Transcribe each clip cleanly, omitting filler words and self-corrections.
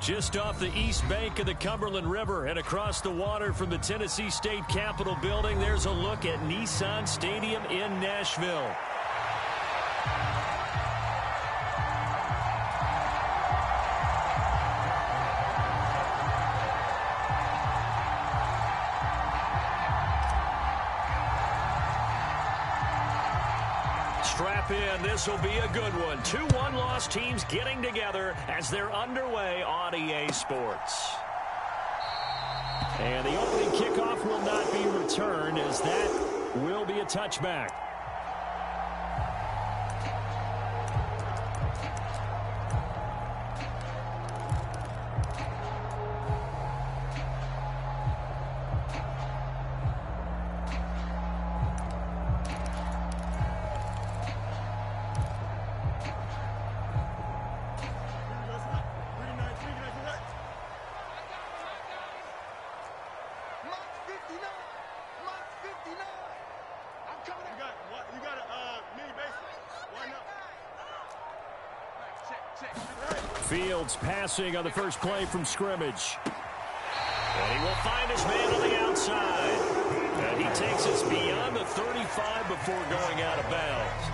Just off the east bank of the Cumberland River and across the water from the Tennessee State Capitol building, there's a look at Nissan Stadium in Nashville. Strap in. This will be a good one. 2 one-loss teams getting together as they're underway on EA Sports. And the opening kickoff will not be returned, as that will be a touchback. Fields passing on the first play from scrimmage. And he will find his man on the outside. And he takes us beyond the 35 before going out of bounds.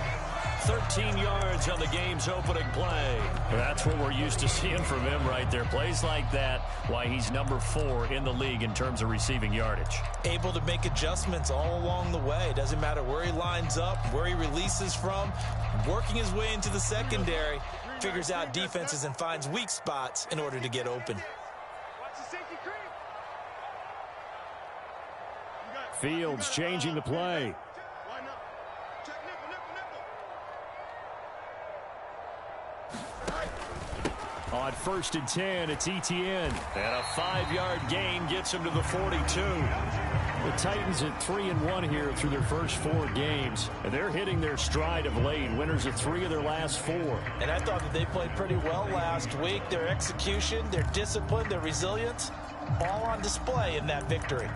13 yards on the game's opening play. That's what we're used to seeing from him right there. Plays like that, why he's number 4 in the league in terms of receiving yardage. Able to make adjustments all along the way. Doesn't matter where he lines up, where he releases from. Working his way into the secondary. Figures out defenses and finds weak spots in order to get open. Fields changing the play. On 1st and 10, it's Etienne. And a 5-yard gain gets him to the 42. The Titans at 3-1 here through their first 4 games. And they're hitting their stride of late. Winners of 3 of their last 4. And I thought that they played pretty well last week. Their execution, their discipline, their resilience, all on display in that victory.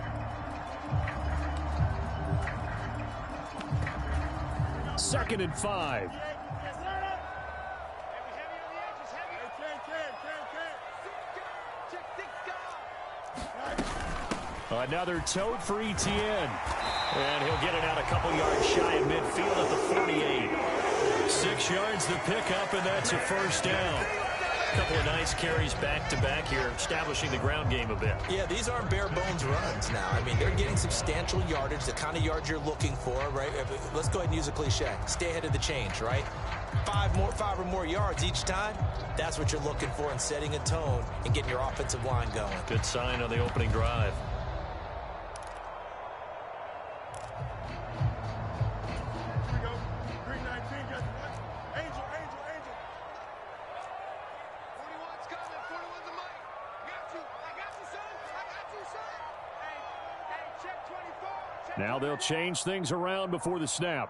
Second and 5. Another tote for Etienne. And he'll get it out a couple yards shy of midfield at the 48. 6 yards the pickup, and that's a first down. A couple of nice carries back-to-back here, establishing the ground game a bit. Yeah, these aren't bare-bones runs now. I mean, they're getting substantial yardage, the kind of yards you're looking for, right? Let's go ahead and use a cliche. Stay ahead of the change, right? 5 or more yards each time. That's what you're looking for in setting a tone and getting your offensive line going. Good sign on the opening drive. Now they'll change things around before the snap.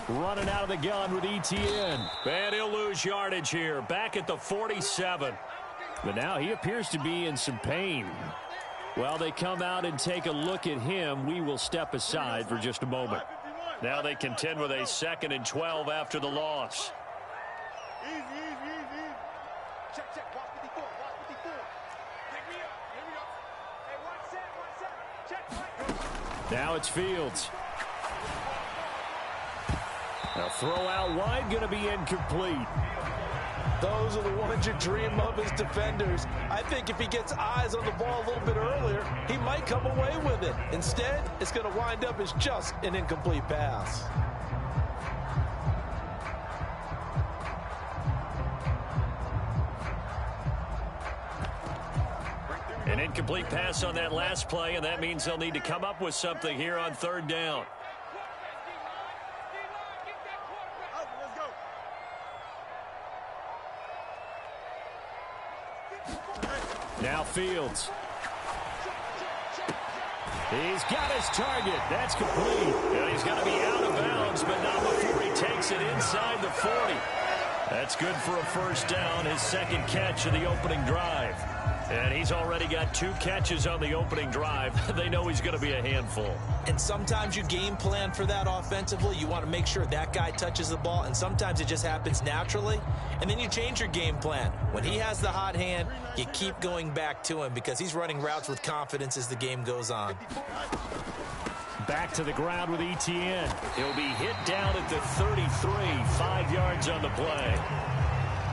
Running out of the gun with Etienne. And he'll lose yardage here. Back at the 47. But now he appears to be in some pain. While they come out and take a look at him, we will step aside for just a moment. Now they contend with a 2nd and 12 after the loss. Now it's Fields. A throw out wide, going to be incomplete. Those are the ones you dream of as defenders. I think if he gets eyes on the ball a little bit earlier, he might come away with it. Instead, it's going to wind up as just an incomplete pass. An incomplete pass on that last play, and that means they'll need to come up with something here on 3rd down. Now Fields. He's got his target. That's complete. And he's going to be out of bounds, but not before he takes it inside the 40. That's good for a first down, his 2nd catch of the opening drive. And he's already got 2 catches on the opening drive. They know he's going to be a handful. And sometimes you game plan for that offensively. You want to make sure that guy touches the ball, and sometimes it just happens naturally. And then you change your game plan. When he has the hot hand, you keep going back to him because he's running routes with confidence as the game goes on. Back to the ground with Etienne. He'll be hit down at the 33, 5 yards on the play.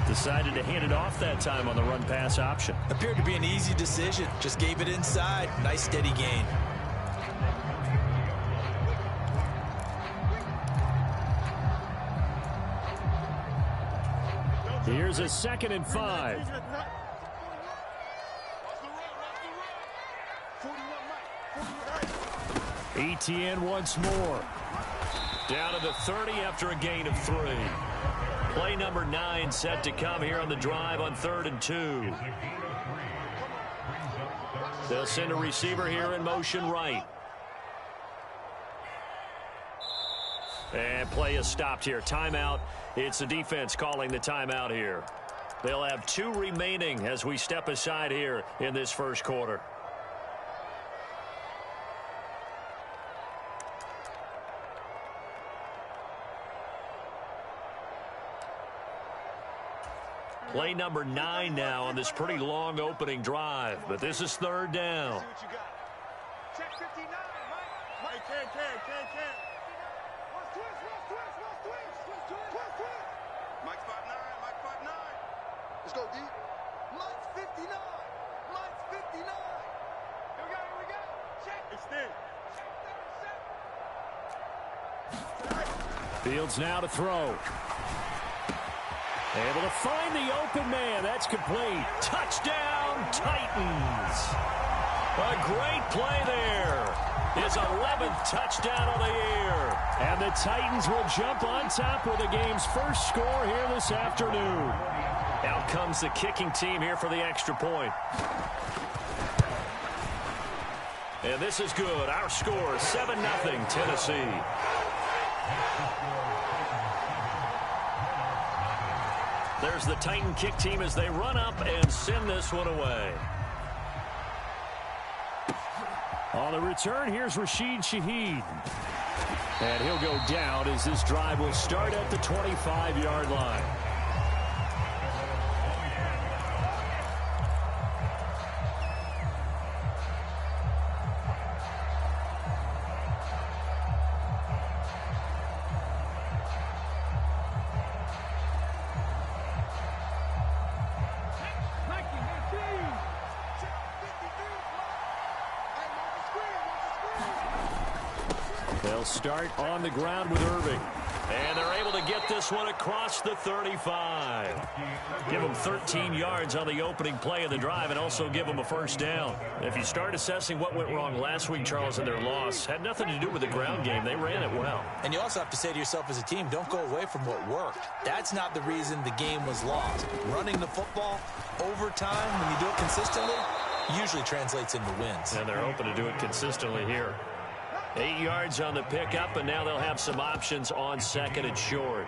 Decided to hand it off that time on the run-pass option. Appeared to be an easy decision. Just gave it inside. Nice steady gain. Here's a 2nd and 5. Etienne once more. Down to the 30 after a gain of 3. Play number 9 set to come here on the drive on 3rd and 2. They'll send a receiver here in motion right. And play is stopped here. Timeout. It's the defense calling the timeout here. They'll have 2 remaining as we step aside here in this first quarter. Play number 9 now on this pretty long opening drive. But this is 3rd down. Check 59, Mike. Can. Mike's 5'9", Mike's 5'9". Let's go, D. Mike's 59. Mike's 59. Here we go. Check. Extend. Fields now to throw. Able to find the open man. That's complete. Touchdown, Titans. A great play there. His 11th touchdown of the year. And the Titans will jump on top with the game's first score here this afternoon. Out comes the kicking team here for the extra point. And this is good. Our score is 7-0 Tennessee. There's the Titan kick team as they run up and send this one away. On the return, here's Rashid Shaheed. And he'll go down as this drive will start at the 25-yard line. They'll start on the ground with Irving. And they're able to get this one across the 35. Give them 13 yards on the opening play of the drive and also give them a first down. If you start assessing what went wrong last week, Charles, in their loss, had nothing to do with the ground game. They ran it well. And you also have to say to yourself as a team, don't go away from what worked. That's not the reason the game was lost. Running the football over time, when you do it consistently, usually translates into wins. And they're open to do it consistently here. 8 yards on the pickup, and now they'll have some options on 2nd and short.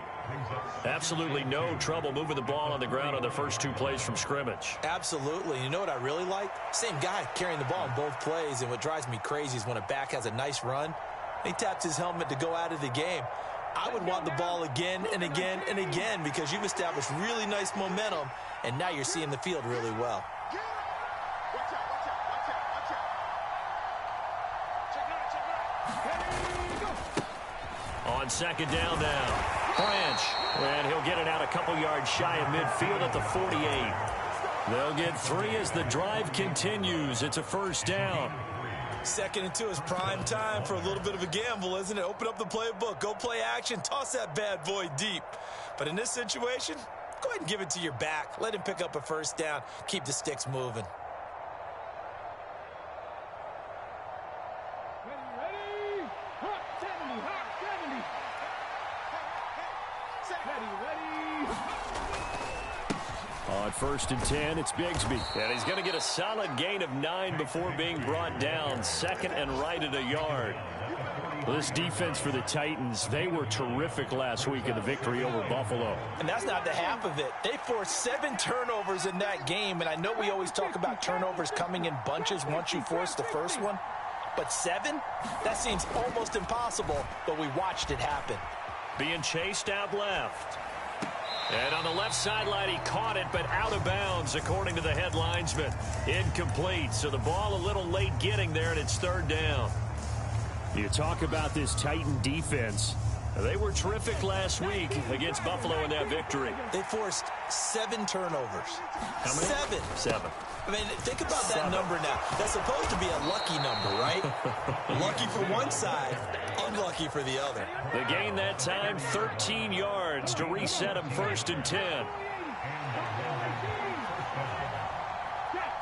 Absolutely no trouble moving the ball on the ground on the first 2 plays from scrimmage. Absolutely. You know what I really like? Same guy carrying the ball in both plays, and what drives me crazy is when a back has a nice run, he taps his helmet to go out of the game. I would want the ball again and again and again because you've established really nice momentum, and now you're seeing the field really well. On 2nd down now. Branch. And he'll get it out a couple yards shy of midfield at the 48. They'll get 3 as the drive continues. It's a first down. 2nd and 2 is prime time for a little bit of a gamble, isn't it? Open up the playbook. Go play action. Toss that bad boy deep. But in this situation, go ahead and give it to your back. Let him pick up a first down. Keep the sticks moving. On 1st and 10, it's Bigsby. And he's going to get a solid gain of 9 before being brought down. 2nd and right at a yard. Well, this defense for the Titans, they were terrific last week in the victory over Buffalo. And that's not the half of it. They forced 7 turnovers in that game, and I know we always talk about turnovers coming in bunches once you force the first one, but 7? That seems almost impossible, but we watched it happen. Being chased out left. And on the left sideline, he caught it, but out of bounds, according to the head linesman. Incomplete, so the ball a little late getting there, and it's 3rd down. You talk about this Titan defense. They were terrific last week against Buffalo in that victory. They forced 7 turnovers. How many? 7. I mean, think about that number now. That's supposed to be a lucky number, right? Lucky for one side, unlucky for the other. The gain that time, 13 yards to reset them 1st and 10.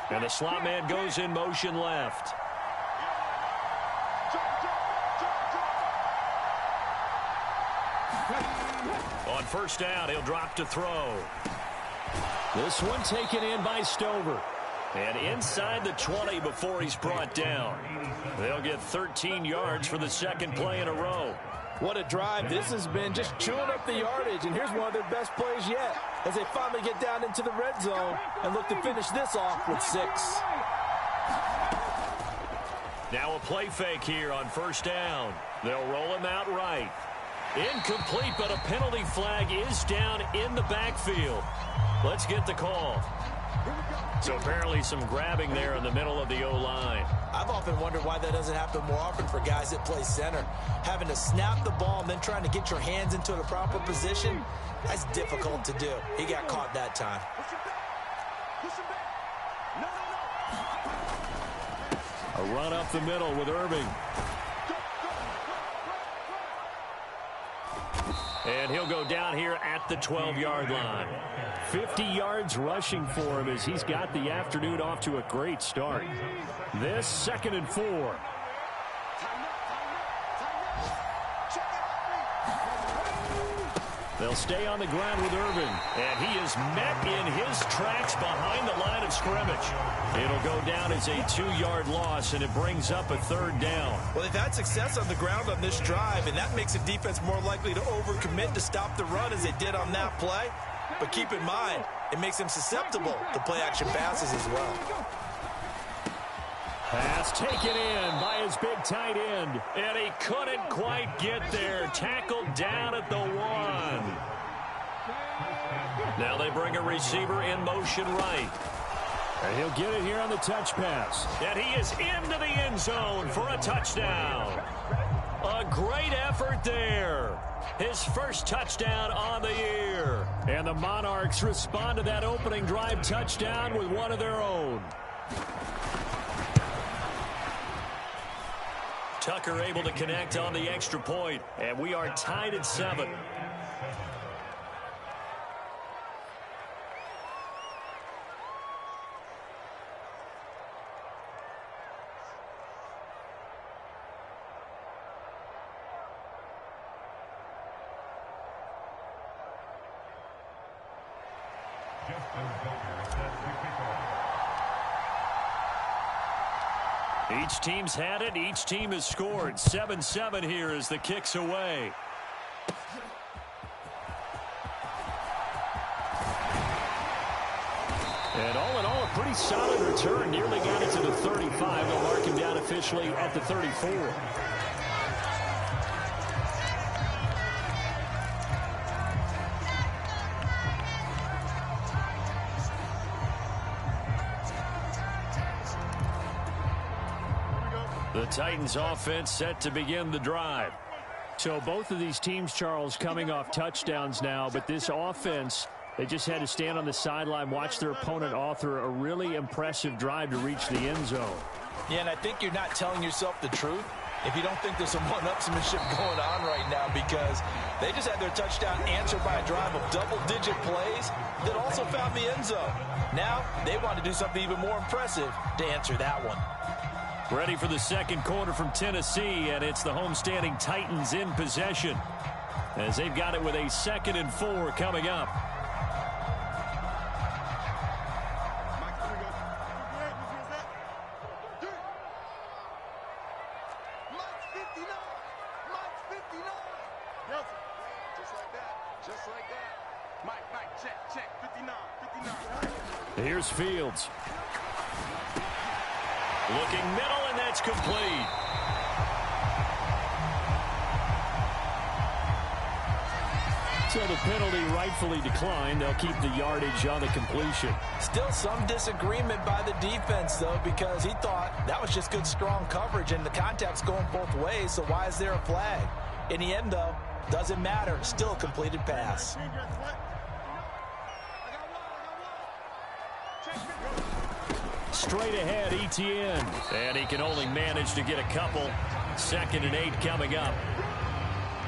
And the slot man goes in motion left. On 1st down, he'll drop to throw. This one taken in by Stover. And inside the 20 before he's brought down. They'll get 13 yards for the 2nd play in a row. What a drive. This has been just chewing up the yardage, and here's one of their best plays yet as they finally get down into the red zone and look to finish this off with 6. Now a play fake here on 1st down. They'll roll him out right. Incomplete, but a penalty flag is down in the backfield. Let's get the call. So apparently some grabbing there in the middle of the O-line. I've often wondered why that doesn't happen more often for guys that play center. Having to snap the ball and then trying to get your hands into the proper position, that's difficult to do. He got caught that time. A run up the middle with Irving. And he'll go down here at the 12-yard line. 50 yards rushing for him as he's got the afternoon off to a great start. This 2nd and 4. They'll stay on the ground with Irving. And he is met in his tracks behind the line of scrimmage. It'll go down as a 2-yard loss, and it brings up a 3rd down. Well, they've had success on the ground on this drive, and that makes the defense more likely to overcommit to stop the run as they did on that play. But keep in mind, it makes them susceptible to play-action passes as well. Pass taken in by his big tight end. And he couldn't quite get there. Tackled down at the 1. Now they bring a receiver in motion right. And he'll get it here on the touch pass. And he is into the end zone for a touchdown. A great effort there. His first touchdown on the year. And the Monarchs respond to that opening drive touchdown with one of their own. Tucker able to connect on the extra point. And we are tied at 7. Each team's had it. Each team has scored. 7-7 here as the kick's away. And all in all, a pretty solid return. Nearly got it to the 35. They'll mark him down officially at the 34. The Titans offense set to begin the drive. So both of these teams, Charles, coming off touchdowns now, but this offense, they just had to stand on the sideline, watch their opponent author a really impressive drive to reach the end zone. Yeah, and I think you're not telling yourself the truth if you don't think there's some one-upsmanship going on right now, because they just had their touchdown answered by a drive of double-digit plays that also found the end zone. Now they want to do something even more impressive to answer that one. Ready for the second quarter from Tennessee, and it's the homestanding Titans in possession as they've got it with a 2nd and 4 coming up. check. 59. Here's Fields. Looking middle, and that's complete. So the penalty rightfully declined. They'll keep the yardage on the completion. Still some disagreement by the defense, though, because he thought that was just good, strong coverage, and the contact's going both ways, so why is there a flag? In the end, though, doesn't matter. Still a completed pass. Straight ahead, Etienne. And he can only manage to get a couple. 2nd and 8 coming up.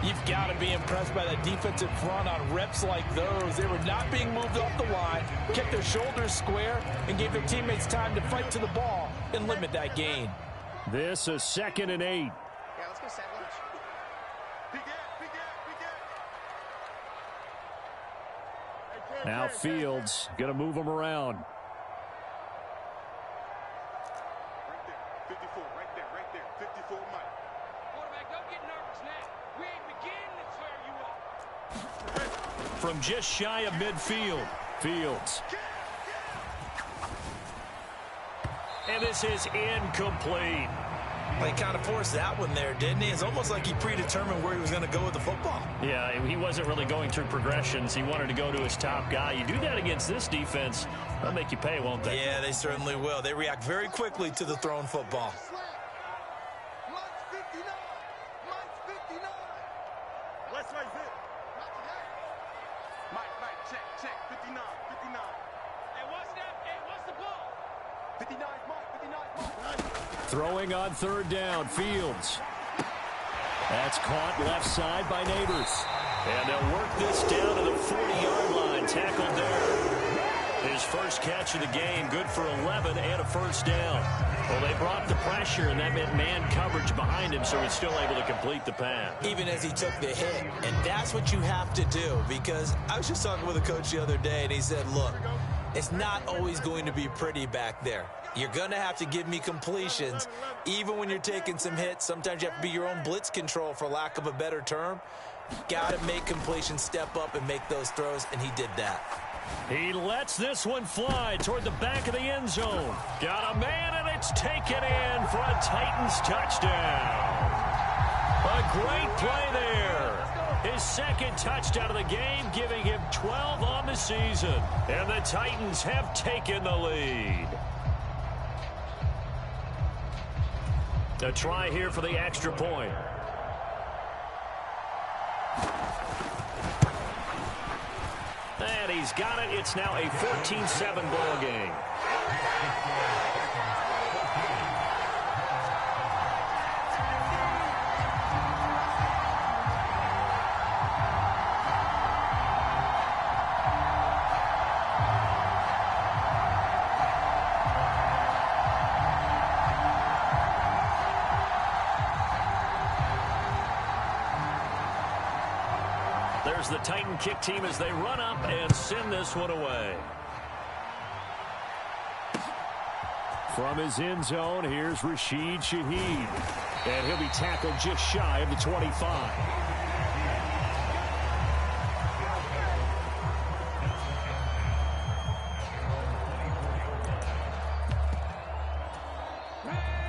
You've got to be impressed by that defensive front on reps like those. They were not being moved off the line, kept their shoulders square, and gave their teammates time to fight to the ball and limit that gain. This is 2nd and 8. Yeah, let's go set lunch. Now Fields going to move them around. Right there. 54, Mike. Quarterback, don't get nervous now. We ain't beginning to tear you up. From just shy of midfield, Fields. And this is incomplete. Well, he kind of forced that one there, didn't he? It's almost like he predetermined where he was going to go with the football. Yeah, he wasn't really going through progressions. He wanted to go to his top guy. You do that against this defense, they'll make you pay, won't they? Yeah, they certainly will. They react very quickly to the thrown football. Mike's 59. Let's raise it. Mike, check. 59. Hey, what's that? Hey, what's the ball? 59, Mike. Throwing on 3rd down, Fields. That's caught left side by Neighbors. And they'll work this down to the 40-yard line. Tackled there. His first catch of the game, good for 11 and a 1st down. Well, they brought the pressure, and that meant man coverage behind him, so he's still able to complete the pass. Even as he took the hit. And that's what you have to do, because I was just talking with a coach the other day, and he said, look, it's not always going to be pretty back there. You're going to have to give me completions. Even when you're taking some hits, sometimes you have to be your own blitz control, for lack of a better term. Got to make completions, step up and make those throws, and he did that. He lets this one fly toward the back of the end zone. Got a man, and it's taken in for a Titans touchdown. A great play there. His 2nd touchdown of the game, giving him 12 on the season. And the Titans have taken the lead. A try here for the extra point. And he's got it. It's now a 14-7 ball game. There's the Titan kick team as they run up and send this one away. From his end zone, here's Rashid Shaheed. And he'll be tackled just shy of the 25.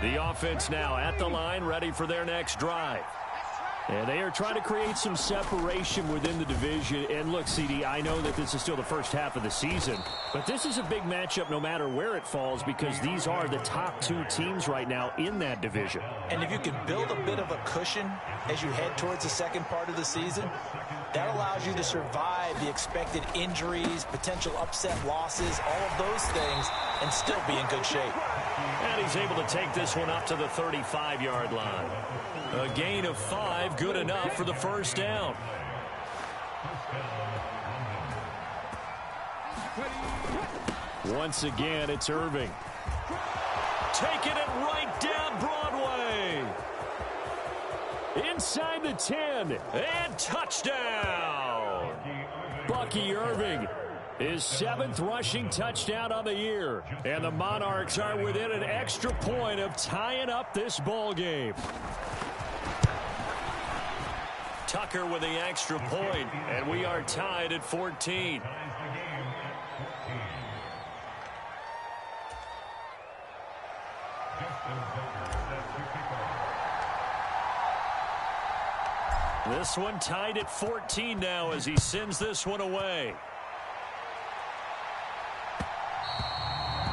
The offense now at the line, ready for their next drive. And they are trying to create some separation within the division. And look, CD, I know that this is still the first half of the season, but this is a big matchup no matter where it falls, because these are the top 2 teams right now in that division. And if you can build a bit of a cushion as you head towards the second part of the season, that allows you to survive the expected injuries, potential upset losses, all of those things, and still be in good shape. And he's able to take this one up to the 35-yard line. A gain of 5, good enough for the first down. Once again, it's Irving. Taking it right down Broadway. Inside the 10, and touchdown. Bucky Irving, his 7th rushing touchdown on the year. And the Monarchs are within an extra point of tying up this ball game. Tucker with the extra point, and we are tied at 14. This one tied at 14 now as he sends this one away.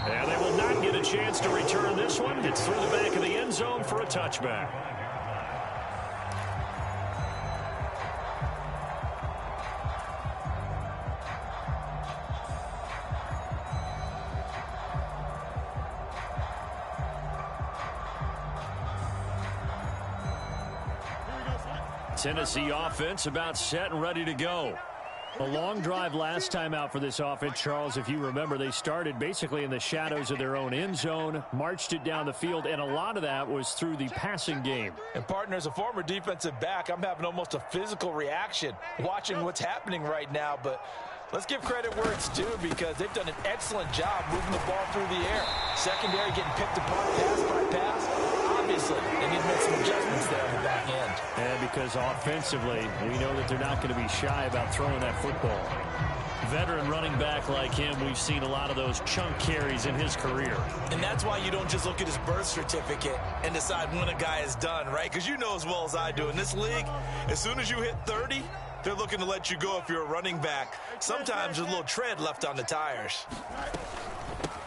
And they will not get a chance to return this one. It's through the back of the end zone for a touchback. Tennessee offense about set and ready to go. A long drive last time out for this offense, Charles. If you remember, they started basically in the shadows of their own end zone, marched it down the field, and a lot of that was through the passing game. And, partner, as a former defensive back, I'm having almost a physical reaction watching what's happening right now. But let's give credit where it's due because they've done an excellent job moving the ball through the air. Secondary getting picked apart pass by pass. Obviously, they need to make some adjustments there on the back end. And because offensively, we know that they're not going to be shy about throwing that football. Veteran running back like him, we've seen a lot of those chunk carries in his career. And that's why you don't just look at his birth certificate and decide when a guy is done, right? Because you know as well as I do, in this league, as soon as you hit 30, they're looking to let you go if you're a running back. Sometimes there's a little tread left on the tires.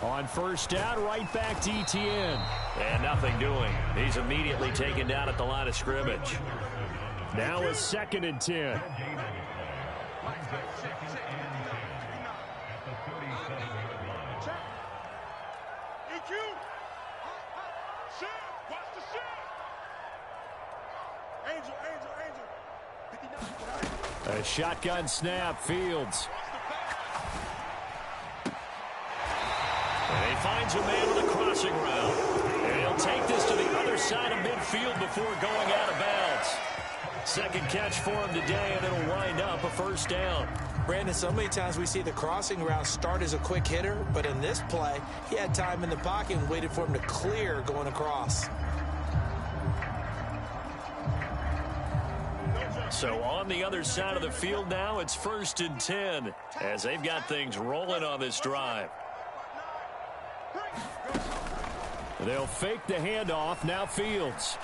On first down, right back to Etienne. And nothing doing. He's immediately taken down at the line of scrimmage. Now it's 2nd and 10. A shotgun snap, Fields. And he finds a man with a crossing route. And he'll take this to the other side of midfield before going out of bounds. Second catch for him today, and it'll wind up a first down. Brandon, so many times we see the crossing route start as a quick hitter, but in this play, he had time in the pocket and waited for him to clear going across. So on the other side of the field now, it's 1st and 10 as they've got things rolling on this drive. They'll fake the handoff. Now Fields.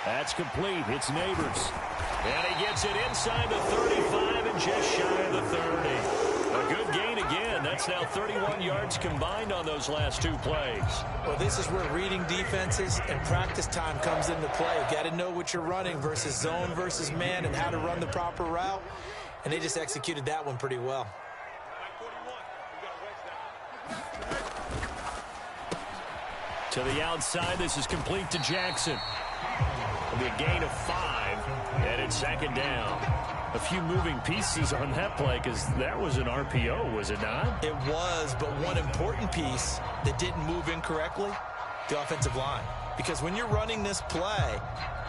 That's complete. It's Neighbors. And he gets it inside the 35 and just shy of the 30. A good gain again. That's now 31 yards combined on those last two plays. Well, this is where reading defenses and practice time comes into play. You got to know what you're running versus zone versus man and how to run the proper route. And they just executed that one pretty well. To the outside, this is complete to Jackson. It'll be a gain of 5, and it's 2nd down. A few moving pieces on that play because that was an RPO, was it not? It was, but one important piece that didn't move incorrectly, the offensive line. Because when you're running this play,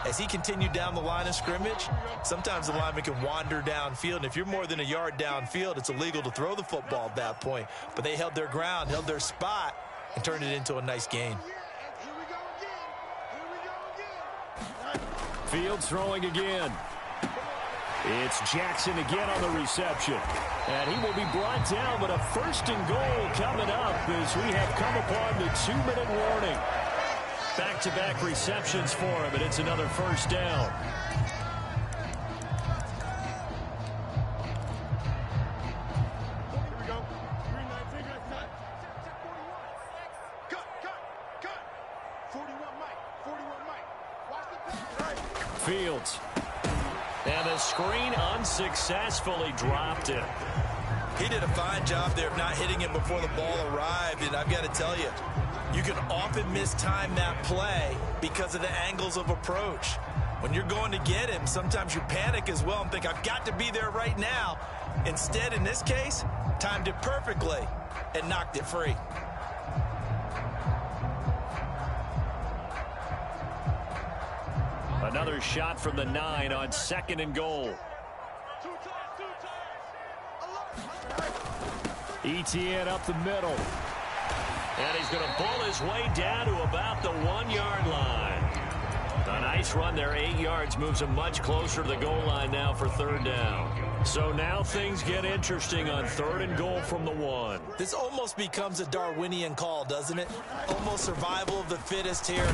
as he continued down the line of scrimmage, sometimes the lineman can wander downfield. And if you're more than a yard downfield, it's illegal to throw the football at that point. But they held their ground, held their spot, and turned it into a nice gain. Fields throwing again. It's Jackson again on the reception. And he will be brought down, but a 1st and goal coming up as we have come upon the 2-minute warning. Back-to-back receptions for him, and it's another first down. Fields. And the screen unsuccessfully dropped it. He did a fine job there of not hitting him before the ball arrived, and I've got to tell you, you can often mistime that play because of the angles of approach. When you're going to get him, sometimes you panic as well and think, I've got to be there right now. Instead, in this case, timed it perfectly and knocked it free. Another shot from the 9 on 2nd and goal. Etienne up the middle. And he's going to pull his way down to about the 1-yard line. A nice run there, 8 yards, moves him much closer to the goal line now for 3rd down. So now things get interesting on 3rd and goal from the 1. This almost becomes a Darwinian call, doesn't it? Almost survival of the fittest here.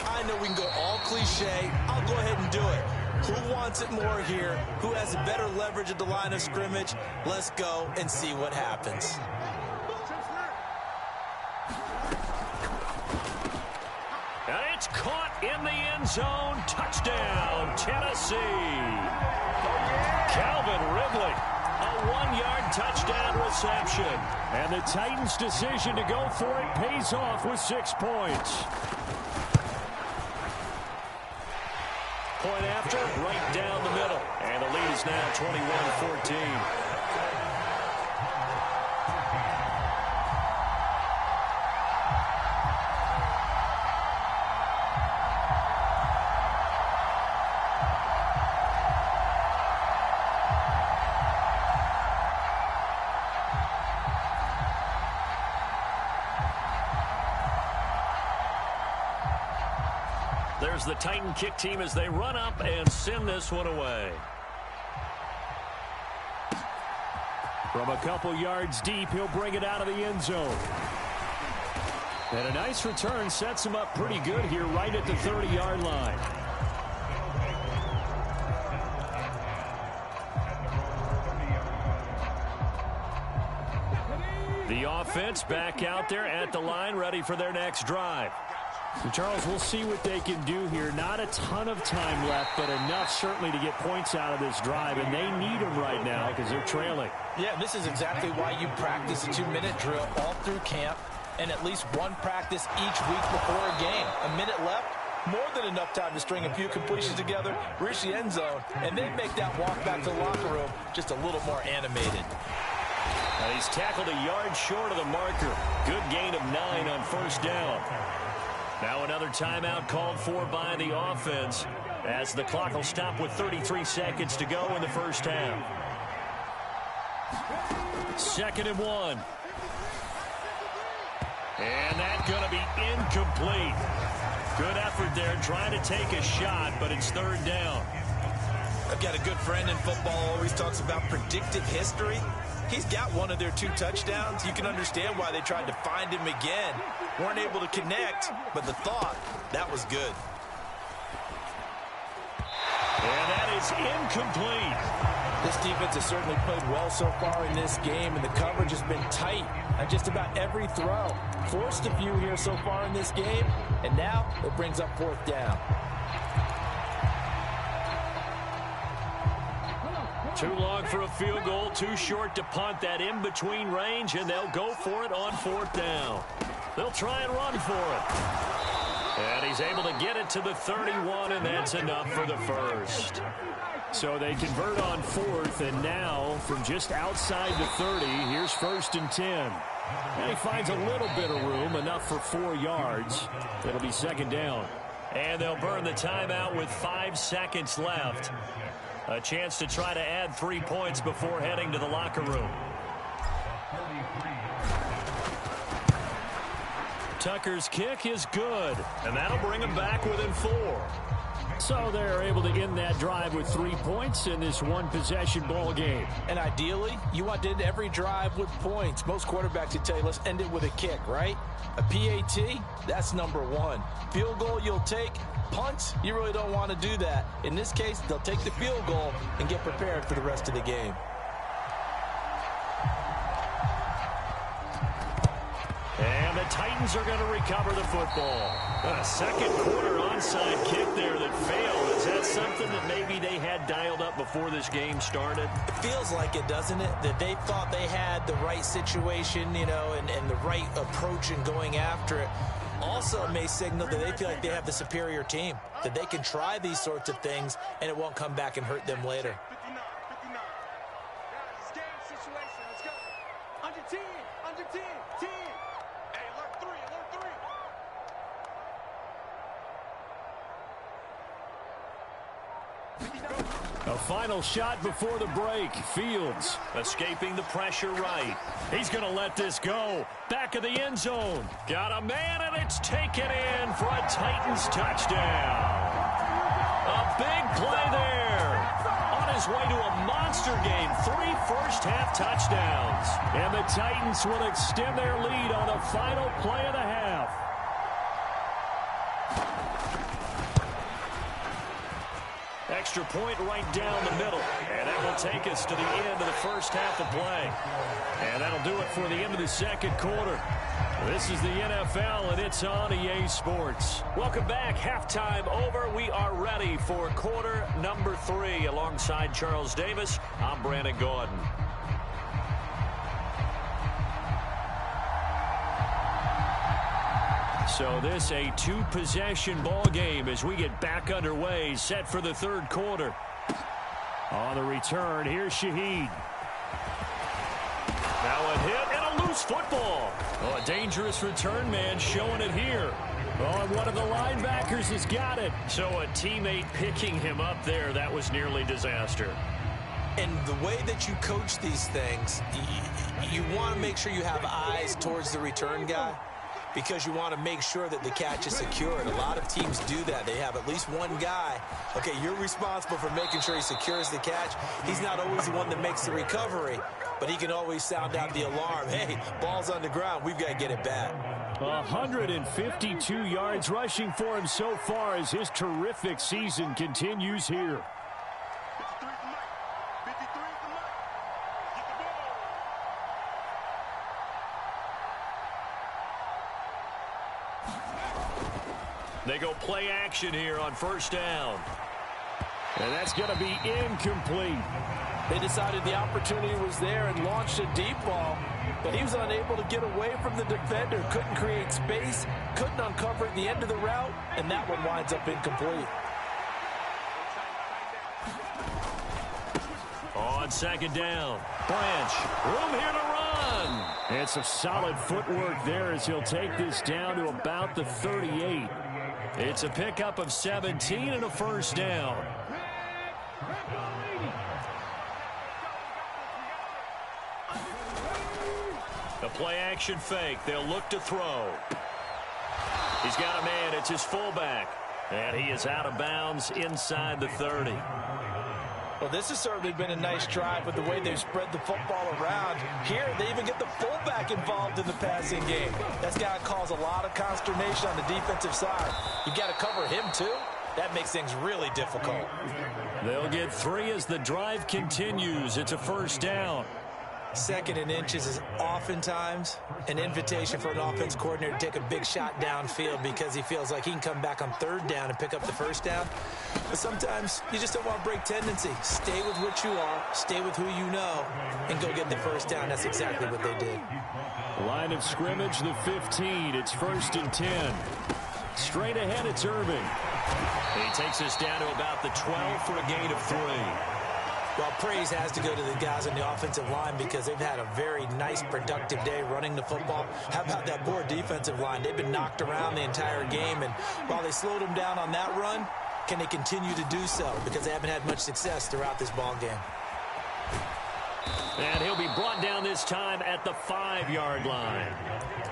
I know we can go all cliche. I'll go ahead and do it. Who wants it more here? Who has a better leverage at the line of scrimmage? Let's go and see what happens. And it's caught in the end zone. Touchdown, Tennessee. Calvin Ridley, a 1-yard touchdown reception. And the Titans' decision to go for it pays off with 6 points. Point after, right down the middle. And the lead is now 21-14. There's the Titan kick team as they run up and send this one away. From a couple yards deep, he'll bring it out of the end zone. And a nice return sets him up pretty good here right at the 30-yard line. The offense back out there at the line, ready for their next drive. So Charles, we'll see what they can do here. Not a ton of time left, but enough certainly to get points out of this drive, and they need them right now because they're trailing. Yeah, this is exactly why you practice a 2-minute drill all through camp and at least one practice each week before a game. A minute left, more than enough time to string a few completions together, reach the end zone, and then make that walk back to the locker room just a little more animated. He's tackled a yard short of the marker. Good gain of 9 on first down. Now another timeout called for by the offense as the clock will stop with 33 seconds to go in the first half. 2nd and 1. And that's going to be incomplete. Good effort there trying to take a shot, but it's 3rd down. I've got a good friend in football, always talks about predictive history. He's got one of their 2 touchdowns. You can understand why they tried to find him again. Weren't able to connect, but the thought, that was good. And that is incomplete. This defense has certainly played well so far in this game, and the coverage has been tight on just about every throw. Forced a few here so far in this game, and now it brings up 4th down. Too long for a field goal, too short to punt. That in-between range, and they'll go for it on 4th down. They'll try and run for it. And he's able to get it to the 31, and that's enough for the first. So they convert on 4th, and now from just outside the 30, here's 1st and 10. And he finds a little bit of room, enough for 4 yards. It'll be 2nd down. And they'll burn the timeout with 5 seconds left. A chance to try to add 3 points before heading to the locker room. Tucker's kick is good, and that'll bring him back within 4. So they're able to end that drive with 3 points in this one-possession ball game. And ideally, you want to end every drive with points. Most quarterbacks would tell you, let's end it with a kick, right? A PAT, that's number 1. Field goal you'll take. Punts, you really don't want to do that. In this case, they'll take the field goal and get prepared for the rest of the game. And the Titans are going to recover the football. A second quarter onside kick there that failed. Is that something that maybe they had dialed up before this game started? It feels like it, doesn't it? That they thought they had the right situation, you know, and the right approach in going after it. Also may signal that they feel like they have the superior team, that they can try these sorts of things and it won't come back and hurt them later. 59. Guys, it's game situation. Let's go. Under 10. Under 10. 10. Hey, alert 3. Alert 3. A final shot before the break. Fields escaping the pressure right. He's going to let this go. Back of the end zone. Got a man, and it's taken in for a Titans touchdown. A big play there. On his his way to a monster game. 3 first-half touchdowns. And the Titans will extend their lead on the final play of the half. Extra point right down the middle. And that will take us to the end of the first half of play. And that'll do it for the end of the second quarter. This is the NFL, and it's on EA Sports. Welcome back. Halftime over. We are ready for quarter number 3. Alongside Charles Davis, I'm Brandon Gordon. So this a 2-possession ball game as we get back underway, set for the third quarter. On the return, here's Shaheed. Now a hit and a loose football. Oh, a dangerous return man showing it here. Oh, and one of the linebackers has got it. So a teammate picking him up there, that was nearly disaster. And the way that you coach these things, you want to make sure you have eyes towards the return guy, because you want to make sure that the catch is secure. And a lot of teams do that. They have at least one guy. Okay, you're responsible for making sure he secures the catch. He's not always the one that makes the recovery, but he can always sound out the alarm. Hey, ball's on the ground. We've got to get it back. 152 yards rushing for him so far as his terrific season continues here. 53 for Mike. 53 for Mike. Get the ball. They go play action here on first down. And that's going to be incomplete. They decided the opportunity was there and launched a deep ball, but he was unable to get away from the defender, couldn't create space, couldn't uncover at the end of the route, and that one winds up incomplete. On second down, Branch, room here to run. And some solid footwork there as he'll take this down to about the 38. It's a pickup of 17 and a first down. The play-action fake. They'll look to throw. He's got a man. It's his fullback. And he is out of bounds inside the 30. Well, this has certainly been a nice drive with the way they've spread the football around. Here, they even get the fullback involved in the passing game. That's got to cause a lot of consternation on the defensive side. You've got to cover him, too. That makes things really difficult. They'll get 3 as the drive continues. It's a first down. Second and inches is oftentimes an invitation for an offense coordinator to take a big shot downfield because he feels like he can come back on third down and pick up the first down. But sometimes you just don't want to break tendency. Stay with what you are, stay with who you know, and go get the first down. That's exactly what they did. Line of scrimmage, the 15. It's first and 10. Straight ahead, it's Irving. He takes us down to about the 12 for a gain of 3. Well, praise has to go to the guys on the offensive line because they've had a very nice, productive day running the football. How about that poor defensive line? They've been knocked around the entire game, and while they slowed them down on that run, can they continue to do so? Because they haven't had much success throughout this ball game. And he'll be brought down this time at the 5-yard line.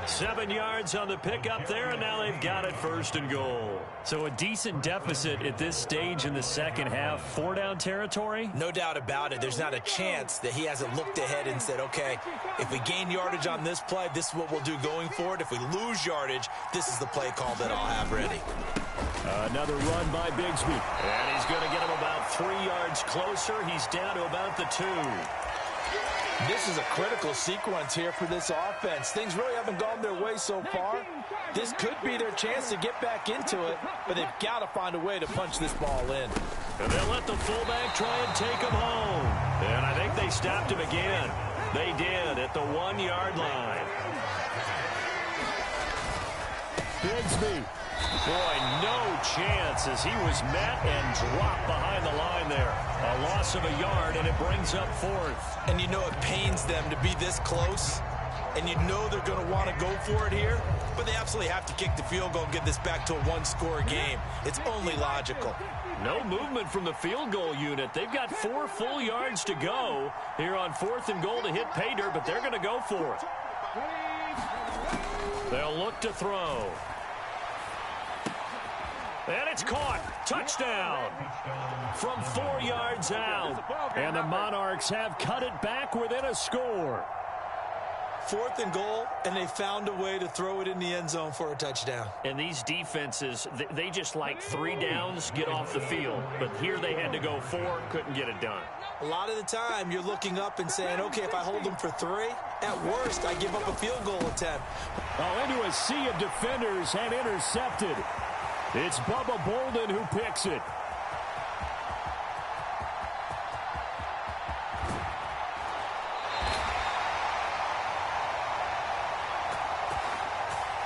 7 yards on the pickup there, and now they've got it first and goal. So a decent deficit at this stage in the second half. 4-down territory? No doubt about it. There's not a chance that he hasn't looked ahead and said, okay, if we gain yardage on this play, this is what we'll do going forward. If we lose yardage, this is the play call that I'll have ready. Another run by Bigsby. And he's going to get him about 3 yards closer. He's down to about the 2. This is a critical sequence here for this offense. Things really haven't gone their way so far. This could be their chance to get back into it, but they've got to find a way to punch this ball in. And they'll let the fullback try and take him home. And I think they stopped him again. They did at the 1-yard line. Bigsby. Boy, no chance as he was met and dropped behind the line there. A loss of a yard, and it brings up 4th. And you know it pains them to be this close, and you know they're going to want to go for it here, but they absolutely have to kick the field goal and get this back to a 1-score game. It's only logical. No movement from the field goal unit. They've got 4 full yards to go here on 4th and goal to hit pay dirt, but they're going to go for it. They'll look to throw. And it's caught. Touchdown. From 4 yards out. And the Monarchs have cut it back within a score. 4th and goal, and they found a way to throw it in the end zone for a touchdown. And these defenses, they just like 3 downs, get off the field. But here they had to go 4, couldn't get it done. A lot of the time, you're looking up and saying, okay, if I hold them for 3, at worst, I give up a field goal attempt. Oh, into a sea of defenders and intercepted. It's Bubba Bolden who picks it.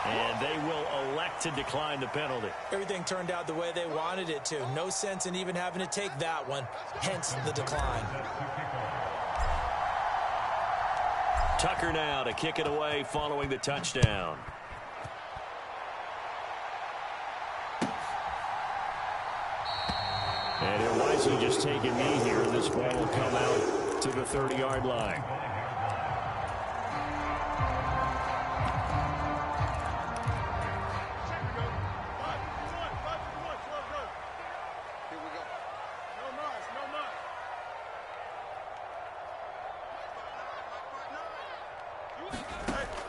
And they will elect to decline the penalty. Everything turned out the way they wanted it to. No sense in even having to take that one, hence the decline. Tucker now to kick it away following the touchdown. And he'll wisely just take a knee here. This ball will come out to the 30-yard line.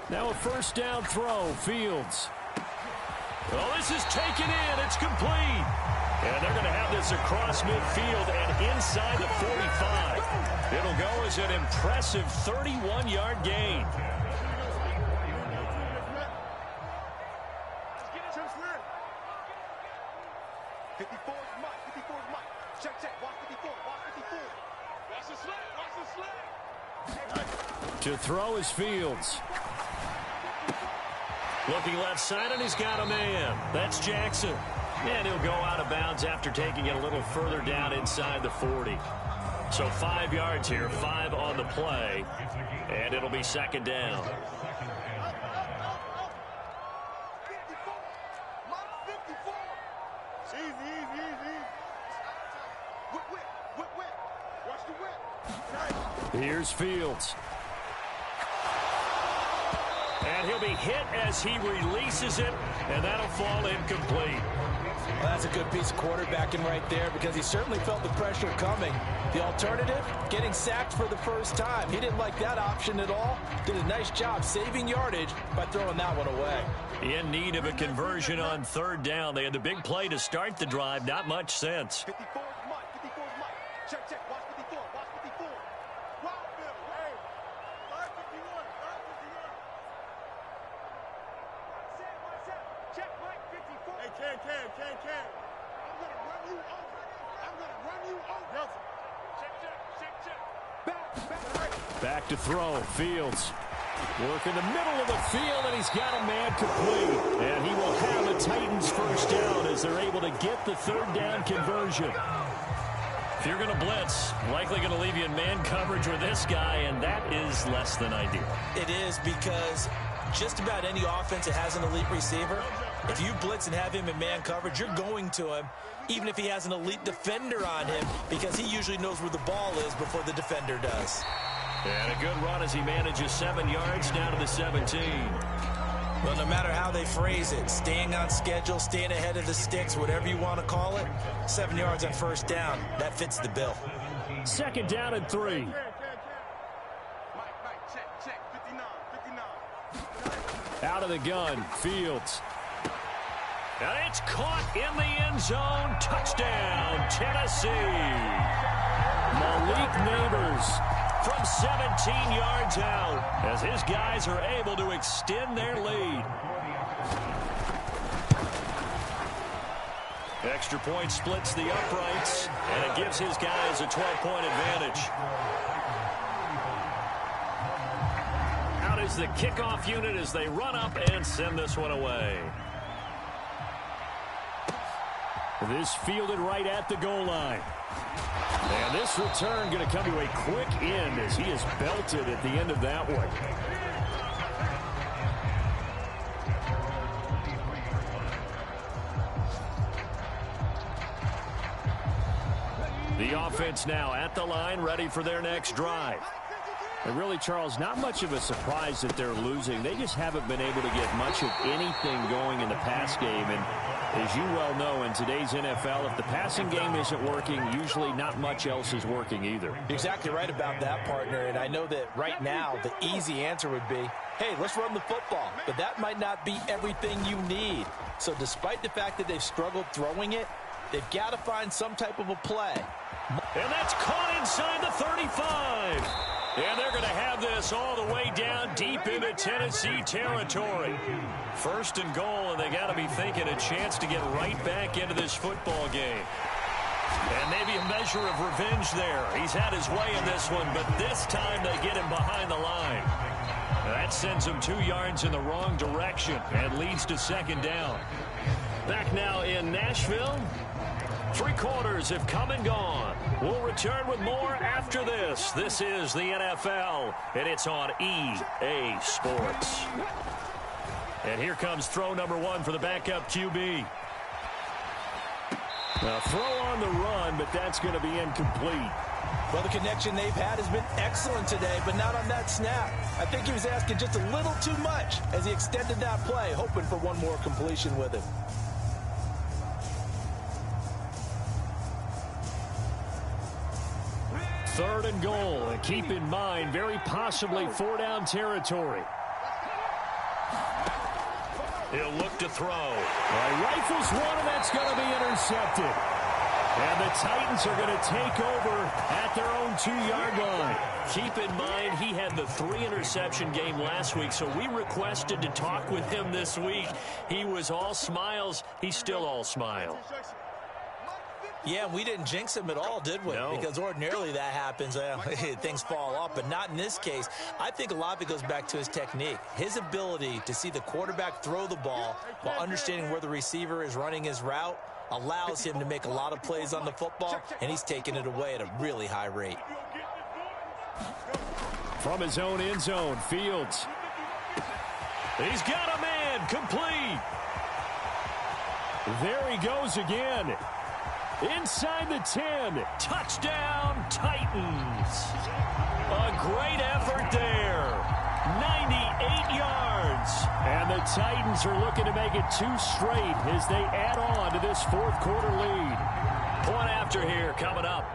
Now a first down throw, Fields. Well, this is taken in. It's complete. And they're going to have this across midfield and inside the 45. It'll go as an impressive 31-yard gain. To throw is Fields. Looking left side, and he's got a man. That's Jackson. And he'll go out of bounds after taking it a little further down inside the 40. So 5 yards here, 5 on the play, and it'll be second down. Here's Fields. And he'll be hit as he releases it, and that'll fall incomplete. Well, that's a good piece of quarterbacking right there because he certainly felt the pressure coming. The alternative, getting sacked for the first time. He didn't like that option at all. Did a nice job saving yardage by throwing that one away. In need of a conversion on third down. They had the big play to start the drive. Not much sense. 54 is Mike. 54 is Mike. Check, check. Watch 54. Watch 54. Wild Bill. Hey. 551. 551. Check Mike 54. Hey, Cam. I'm going to run you over. Yes. Check. Back to throw. Fields. Work in the middle of the field, and he's got a man complete. And he will have the Titans first down as they're able to get the third down conversion. If you're going to blitz, likely going to leave you in man coverage with this guy, and that is less than ideal. It is because just about any offense that has an elite receiver, if you blitz and have him in man coverage, you're going to him, even if he has an elite defender on him, because he usually knows where the ball is before the defender does. And a good run as he manages 7 yards down to the 17. Well, no matter how they phrase it, staying on schedule, staying ahead of the sticks, whatever you want to call it, 7 yards on first down, that fits the bill. Second down and 3. Mike, check. 59. Out of the gun, Fields. And it's caught in the end zone. Touchdown, Tennessee. Malik Neighbors from 17 yards out as his guys are able to extend their lead. Extra point splits the uprights, and it gives his guys a 12-point advantage. Out is the kickoff unit as they run up and send this one away. This fielded right at the goal line. And this return going to come to a quick end as he is belted at the end of that one. The offense now at the line, ready for their next drive. And really, Charles, not much of a surprise that they're losing. They just haven't been able to get much of anything going in the pass game. And as you well know, in today's NFL, if the passing game isn't working, usually not much else is working either. You're exactly right about that, partner. And I know that right now the easy answer would be, hey, let's run the football. But that might not be everything you need. So despite the fact that they've struggled throwing it, they've got to find some type of a play. And that's caught inside the 35. And they're going to have this all the way down deep into Tennessee territory. First and goal, and they got to be thinking a chance to get right back into this football game. And maybe a measure of revenge there. He's had his way in this one, but this time they get him behind the line. That sends him 2 yards in the wrong direction and leads to second down. Back now in Nashville. 3 quarters have come and gone. We'll return with more after this. This is the NFL, and it's on EA Sports. And here comes throw number 1 for the backup QB. Now, throw on the run, but that's going to be incomplete. Well, the connection they've had has been excellent today, but not on that snap. I think he was asking just a little too much as he extended that play, hoping for one more completion with him. Third and goal, and keep in mind, very possibly 4-down territory. He'll look to throw. Rifles one, and that's going to be intercepted. And the Titans are going to take over at their own 2-yard line. Keep in mind, he had the 3-interception game last week, so we requested to talk with him this week. He was all smiles. He's still all smiles. Yeah, we didn't jinx him at all, did we? No. Because ordinarily that happens. Things fall off, but not in this case. I think a lot of it goes back to his technique. His ability to see the quarterback throw the ball while understanding where the receiver is running his route allows him to make a lot of plays on the football, and he's taking it away at a really high rate. From his own end zone, Fields. He's got a man, complete. There he goes again. Inside the 10. Touchdown, Titans. A great effort there. 98 yards. And the Titans are looking to make it 2 straight as they add on to this 4th quarter lead. Point after here coming up.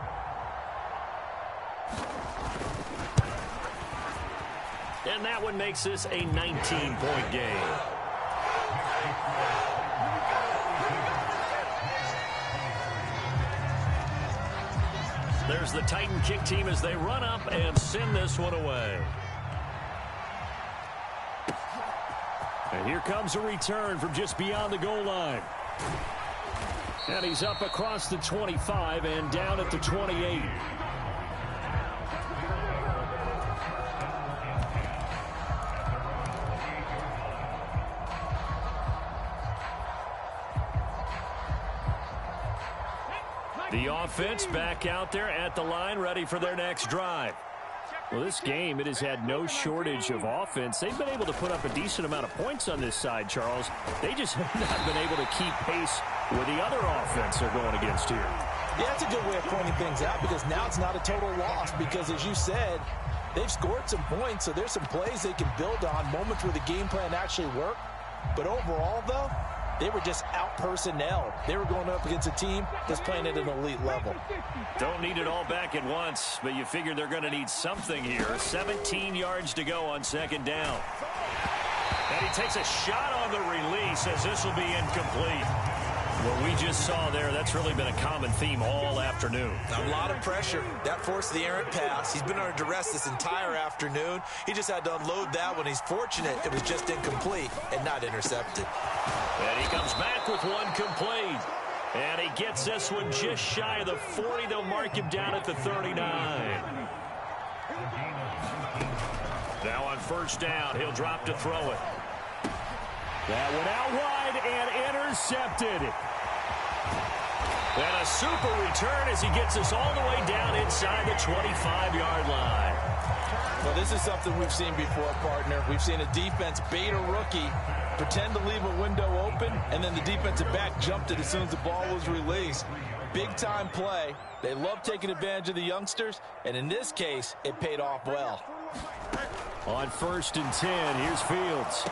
And that one makes this a 19-point game. There's the Titan kick team as they run up and send this one away. And here comes a return from just beyond the goal line. And he's up across the 25 and down at the 28. The offense back out there at the line, ready for their next drive. Well, this game, it has had no shortage of offense. They've been able to put up a decent amount of points on this side, Charles. They just have not been able to keep pace with the other offense they're going against here. Yeah, that's a good way of pointing things out because now it's not a total loss because, as you said, they've scored some points, so there's some plays they can build on, moments where the game plan actually worked. But overall, though, they were just out-personnel. They were going up against a team that's playing at an elite level. Don't need it all back at once, but you figure they're going to need something here. 17 yards to go on second down. And he takes a shot on the release as this will be incomplete. What we just saw there, that's really been a common theme all afternoon. A lot of pressure. That forced the errant pass. He's been under duress this entire afternoon. He just had to unload that one. He's fortunate it was just incomplete and not intercepted. And he comes back with one complete. And he gets this one just shy of the 40. They'll mark him down at the 39. Now on first down, he'll drop to throw it. That one out wide and intercepted. And a super return as he gets us all the way down inside the 25-yard line. Well, this is something we've seen before, partner. We've seen a defense bait a rookie, pretend to leave a window open, and then the defensive back jumped it as soon as the ball was released. Big-time play. They love taking advantage of the youngsters, and in this case, it paid off well. On 1st and 10, here's Fields.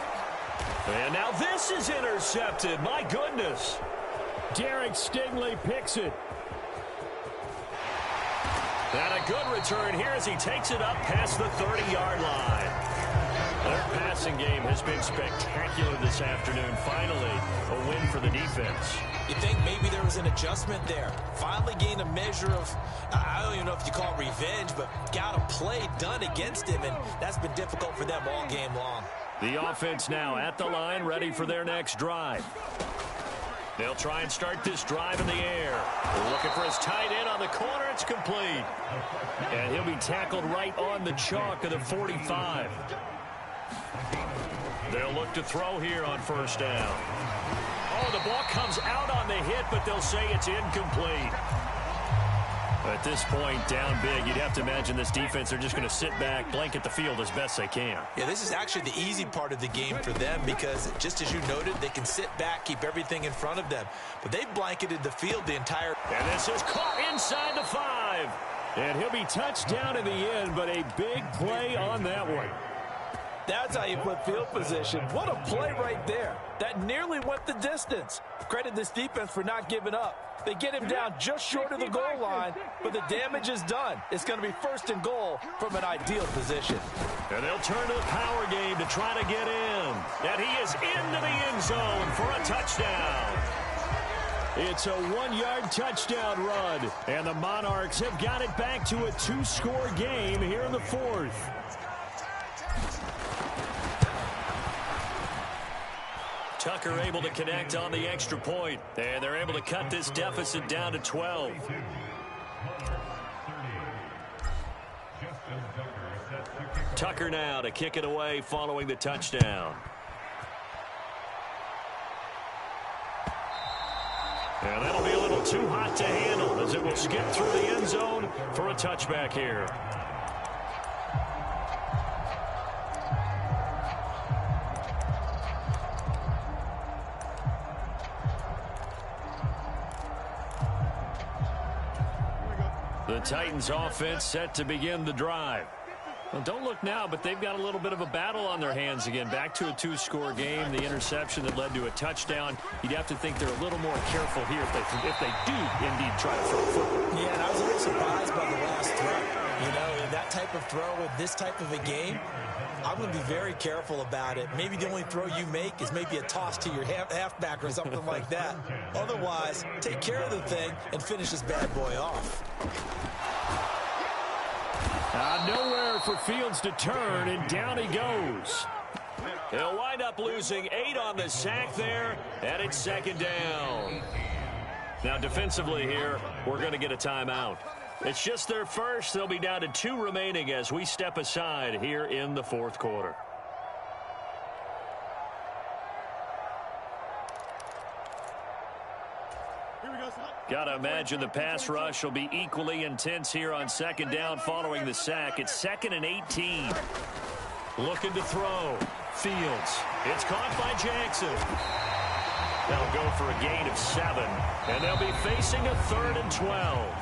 And now this is intercepted. My goodness. Derek Stingley picks it. And a good return here as he takes it up past the 30-yard line. Their passing game has been spectacular this afternoon. Finally, a win for the defense. You think maybe there was an adjustment there. Finally gained a measure of, I don't even know if you call it revenge, but got a play done against him, and that's been difficult for them all game long. The offense now at the line, ready for their next drive. They'll try and start this drive in the air. They're looking for his tight end on the corner. It's complete. And he'll be tackled right on the chalk of the 45. They'll look to throw here on 1st down. Oh, the ball comes out on the hit, but they'll say it's incomplete. At this point, down big, you'd have to imagine this defense are just going to sit back, blanket the field as best they can. Yeah, this is actually the easy part of the game for them because, just as you noted, they can sit back, keep everything in front of them. But they've blanketed the field the entire... And this is caught inside the 5. And he'll be touched down in the end, but a big play on that one. That's how you put field position. What a play right there. That nearly went the distance. Credit this defense for not giving up. They get him down just short of the goal line, but the damage is done. It's going to be 1st and goal from an ideal position. And they'll turn to the power game to try to get in. And he is into the end zone for a touchdown. It's a 1-yard touchdown run. And the Monarchs have got it back to a 2-score game here in the 4th. Tucker able to connect on the extra point, and they're able to cut this deficit down to 12. Tucker now to kick it away following the touchdown. And that'll be a little too hot to handle as it will skip through the end zone for a touchback here. The Titans offense set to begin the drive. Well, don't look now, but they've got a little bit of a battle on their hands again. Back to a 2-score game. The interception that led to a touchdown. You'd have to think they're a little more careful here if they do indeed try to throw a football. Yeah, and I was a little surprised by the last throw. You know, that type of throw with this type of a game, I'm going to be very careful about it. Maybe the only throw you make is maybe a toss to your halfback or something like that. Otherwise, take care of the thing and finish this bad boy off. Nowhere for Fields to turn, and down he goes. He'll wind up losing 8 on the sack there, and it's 2nd down. Now, defensively here, we're going to get a timeout. It's just their first. They'll be down to 2 remaining as we step aside here in the 4th quarter. Got to imagine the pass rush will be equally intense here on 2nd down following the sack. It's 2nd and 18. Looking to throw. Fields. It's caught by Jackson. They'll go for a gain of 7. And they'll be facing a 3rd and 12.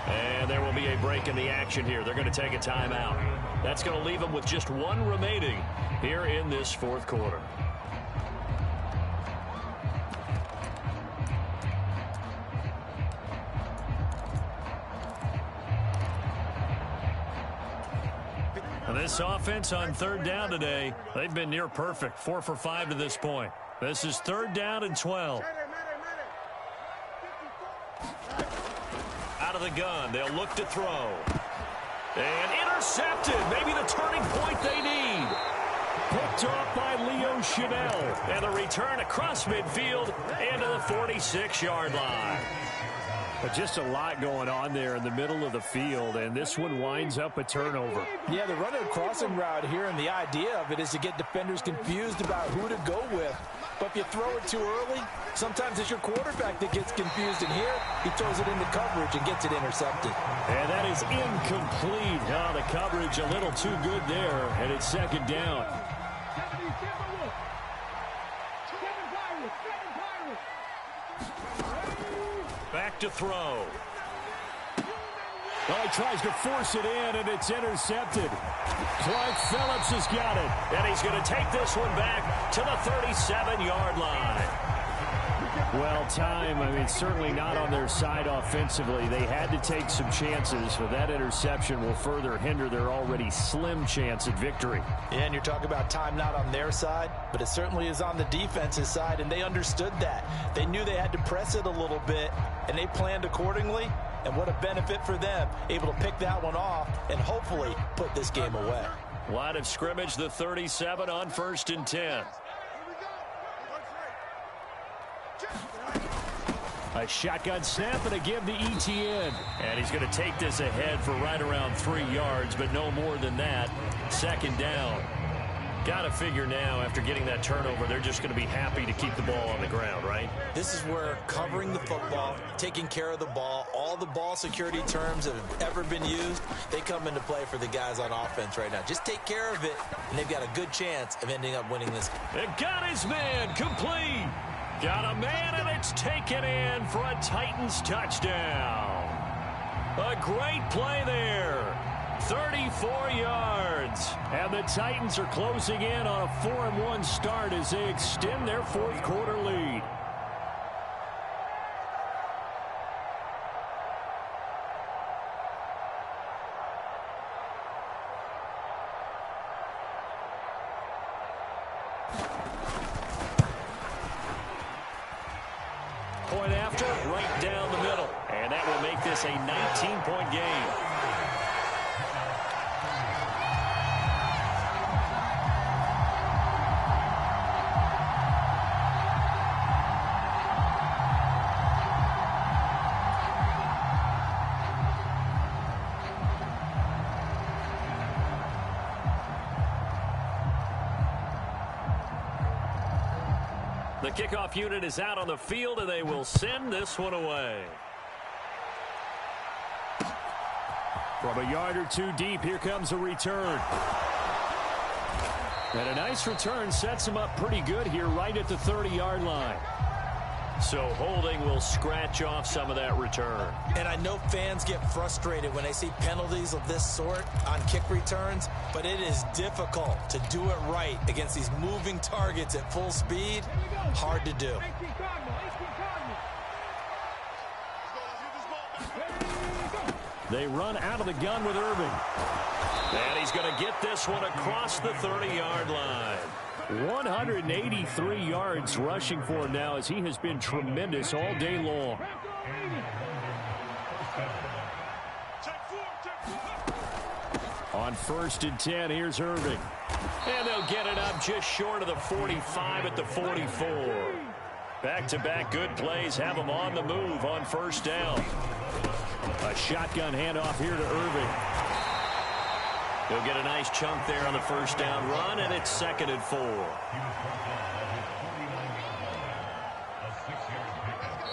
And there will be a break in the action here. They're going to take a timeout. That's going to leave them with just 1 remaining here in this 4th quarter. This offense on 3rd down today, they've been near perfect. 4 for 5 to this point. This is 3rd down and 12. Out of the gun, they'll look to throw. And intercepted. Maybe the turning point they need. Picked off by Leo Chanel. And a return across midfield into the 46-yard line. But just a lot going on there in the middle of the field, and this one winds up a turnover. Yeah, they're running a crossing route here, and the idea of it is to get defenders confused about who to go with. But if you throw it too early, sometimes it's your quarterback that gets confused, and here he throws it into coverage and gets it intercepted. And that is incomplete. Oh, the coverage a little too good there, and it's 2nd down. Back to throw. Oh, he tries to force it in, and it's intercepted. Clark Phillips has got it. And he's going to take this one back to the 37-yard line. Well, certainly not on their side offensively. They had to take some chances, but that interception will further hinder their already slim chance at victory. Yeah, and you're talking about time not on their side, but it certainly is on the defense's side, and they understood that. They knew they had to press it a little bit, and they planned accordingly, and what a benefit for them, able to pick that one off and hopefully put this game away. Line of scrimmage, the 37 on 1st and 10. A shotgun snap and a give to ETN. And he's going to take this ahead for right around 3 yards, but no more than that. 2nd down. Got to figure now, after getting that turnover, they're just going to be happy to keep the ball on the ground, right? This is where covering the football, taking care of the ball, all the ball security terms that have ever been used, they come into play for the guys on offense right now. Just take care of it, and they've got a good chance of ending up winning this. It got his man complete. Got a man, and it's taken in for a Titans touchdown. A great play there. 34 yards. And the Titans are closing in on a 4-1 start as they extend their 4th quarter lead. Point after, right down the middle. And that will make this a 19-point game. The kickoff unit is out on the field, and they will send this one away. From a yard or two deep, here comes a return. And a nice return sets them up pretty good here right at the 30-yard line. So holding will scratch off some of that return. And I know fans get frustrated when they see penalties of this sort on kick returns, but it is difficult to do it right against these moving targets at full speed. Hard to do. They run out of the gun with Irving. And he's going to get this one across the 30-yard line. 183 yards rushing for him now, as he has been tremendous all day long. On 1st and 10, here's Irving. And they'll get it up just short of the 45 at the 44. Back-to-back good plays have them on the move on 1st down. A shotgun handoff here to Irving. He'll get a nice chunk there on the 1st down run, and it's 2nd and 4.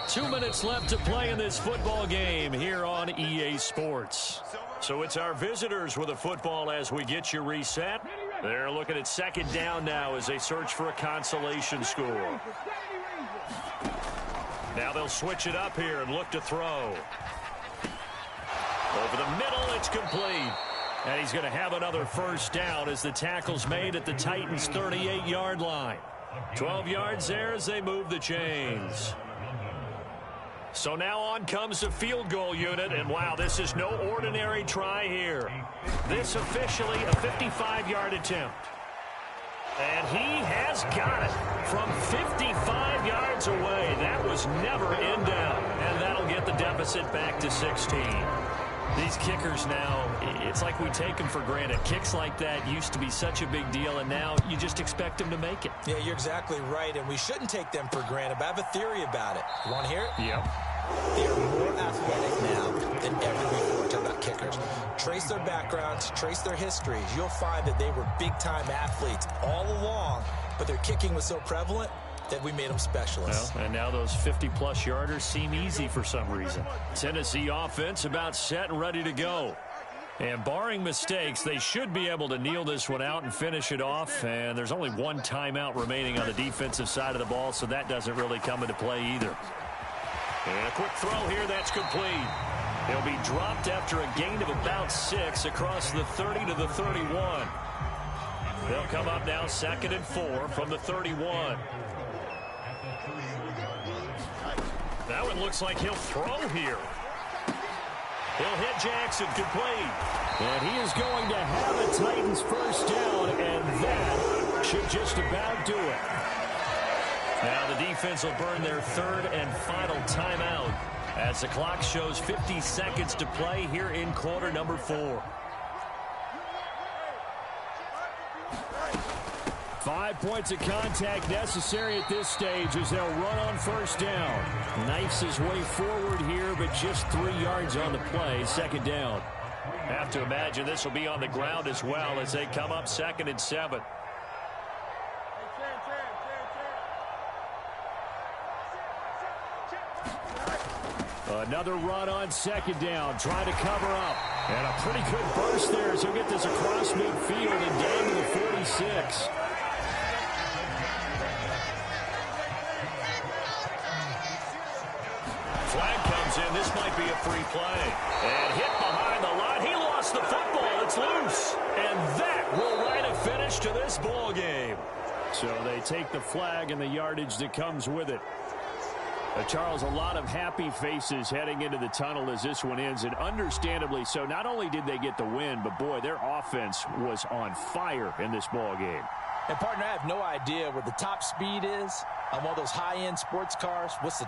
2 minutes left to play in this football game here on EA Sports. So it's our visitors with the football as we get you reset. They're looking at 2nd down now as they search for a consolation score. Now they'll switch it up here and look to throw. Over the middle, it's complete. And he's going to have another 1st down as the tackle's made at the Titans' 38-yard line. 12 yards there as they move the chains. So now on comes the field goal unit, and wow, this is no ordinary try here. This officially a 55-yard attempt. And he has got it from 55 yards away. That was never in doubt, and that'll get the deficit back to 16. These kickers now, it's like we take them for granted. Kicks like that used to be such a big deal, and now you just expect them to make it. Yeah, you're exactly right, and we shouldn't take them for granted, but I have a theory about it. You want to hear it? Yep. They are more athletic now than ever before. Talk about kickers. Trace their backgrounds, trace their histories. You'll find that they were big-time athletes all along, but their kicking was so prevalent that we made them specialists. Well, and now those 50-plus yarders seem easy for some reason. Tennessee offense about set and ready to go. And barring mistakes, they should be able to kneel this one out and finish it off. And there's only one timeout remaining on the defensive side of the ball, so that doesn't really come into play either. And a quick throw here, that's complete. He'll be dropped after a gain of about 6 across the 30 to the 31. They'll come up now 2nd and 4 from the 31. That one looks like he'll throw here. He'll hit Jackson, complete. And he is going to have a Titans first down, and that should just about do it. Now the defense will burn their 3rd and final timeout as the clock shows 50 seconds to play here in quarter number 4. 5 points of contact necessary at this stage as they'll run on first down. Knifes his way forward here, but just 3 yards on the play. 2nd down. Have to imagine this will be on the ground as well as they come up 2nd and 7. Another run on 2nd down, trying to cover up. And a pretty good burst there as he'll get this across midfield and down to the 46. Flag comes in. This might be a free play. And hit behind the line. He lost the football. It's loose. And that will write a finish to this ball game. So they take the flag and the yardage that comes with it. Charles, a lot of happy faces heading into the tunnel as this one ends, and understandably so. Not only did they get the win, but, boy, their offense was on fire in this ball game. And, partner, I have no idea what the top speed is on one of those high-end sports cars. What's the